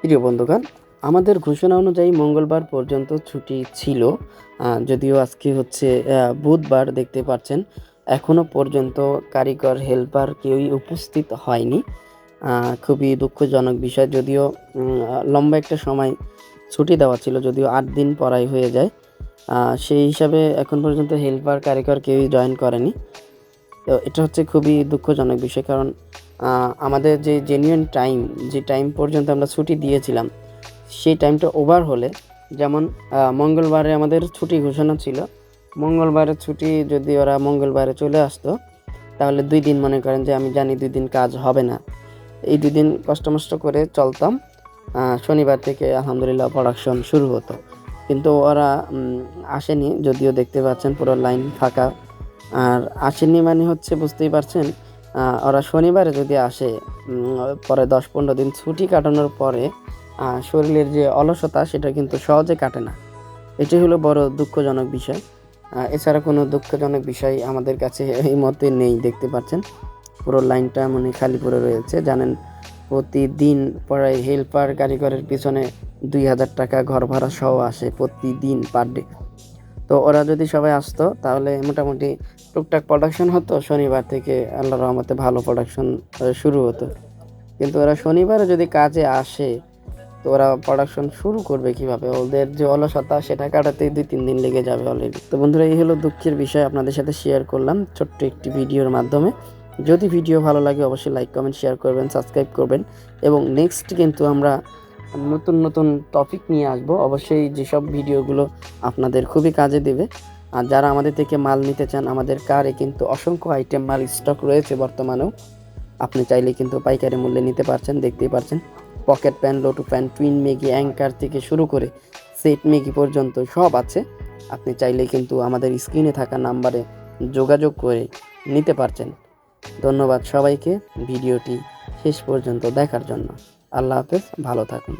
প্রিয় বন্ধুগণ, আমাদের ঘোষণা অনুযায়ী মঙ্গলবার পর্যন্ত ছুটি ছিল। যদিও আজকে হচ্ছে বুধবার, দেখতে পাচ্ছেন এখনও পর্যন্ত কারিগর হেল্পার কেউই উপস্থিত হয়নি। খুবই দুঃখজনক বিষয়। যদিও লম্বা একটা সময় ছুটি দেওয়া ছিল, যদিও 8 দিন পড়াই হয়ে যায়। সেই হিসাবে এখন পর্যন্ত হেল্পার কারিগর কেউই জয়েন করেনি। তো এটা হচ্ছে খুবই দুঃখজনক বিষয়, কারণ আমাদের যে জেনুইন টাইম, যে টাইম পর্যন্ত আমরা ছুটি দিয়েছিলাম, সেই টাইমটা ওভার হলে, যেমন মঙ্গলবারে আমাদের ছুটি ঘোষণা ছিল, মঙ্গলবারের ছুটি যদি ওরা মঙ্গলবারে চলে আসতো, তাহলে 2 দিন মনে করেন যে আমি জানি 2 দিন কাজ হবে না, এই 2 দিন কষ্ট করে চলতাম। শনিবার থেকে আলহামদুলিল্লাহ প্রোডাকশন শুরু হতো, কিন্তু ওরা আসেনি। যদিও দেখতে পাচ্ছেন পুরো লাইন ফাঁকা। আর আসেনি মানে হচ্ছে, বুঝতেই পারছেন, ওরা শনিবারে যদি আসে, পরে 10-15 দিন ছুটি কাটানোর পরে শরীরের যে অলসতা, সেটা কিন্তু সহজে কাটে না। এটাই হলো বড় দুঃখজনক বিষয়। এছাড়া কোনো দুঃখজনক বিষয় আমাদের কাছে এই মতে নেই। দেখতে পাচ্ছেন পুরো লাইনটা মানে খালি পড়ে রয়েছে। জানেন, প্রতিদিন প্রায় হেল্পার কারিগরের পিছনে 2,000 টাকা ঘর ভাড়া সহ আসে প্রতিদিন, পার ডে। তো ওরা যদি সবাই আসতো, তাহলে মোটামুটি টুকটাক প্রোডাকশন হতো। শনিবার থেকে আল্লাহর রহমতে ভালো প্রোডাকশন শুরু হতো। কিন্তু ওরা শনিবারে যদি কাজে আসে, তো ওরা প্রোডাকশন শুরু করবে কিভাবে? ওদের যে অলসতা, সেটা কাটাতেই 2-3 দিন লেগে যাবে অলরেডি। তো বন্ধুরা, এই হলো দুঃখের বিষয়, আপনাদের সাথে শেয়ার করলাম ছোট্ট একটি ভিডিওর মাধ্যমে। যদি ভিডিও ভালো লাগে অবশ্যই লাইক, কমেন্ট, শেয়ার করবেন, সাবস্ক্রাইব করবেন। এবং নেক্সট কিন্তু আমরা নতুন নতুন টপিক নিয়ে আসবো অবশ্যই, যেসব ভিডিওগুলো আপনাদের খুবই কাজে দেবে। আর যারা আমাদের থেকে মাল নিতে চান, আমাদের কারে কিন্তু অসংখ্য আইটেম মাল স্টক রয়েছে বর্তমানেও। আপনি চাইলে কিন্তু পাইকারি মূল্যে নিতে পারছেন। দেখতেই পারছেন পকেট প্যান, লোটু প্যান, টুইন ম্যাগি, অ্যাঙ্কার থেকে শুরু করে সেট ম্যাগি পর্যন্ত সব আছে। আপনি চাইলে কিন্তু আমাদের স্ক্রিনে থাকা নাম্বারে যোগাযোগ করে নিতে পারছেন। ধন্যবাদ সবাইকে ভিডিওটি শেষ পর্যন্ত দেখার জন্য। আল্লাহ হাফেজ, ভালো থাকুন।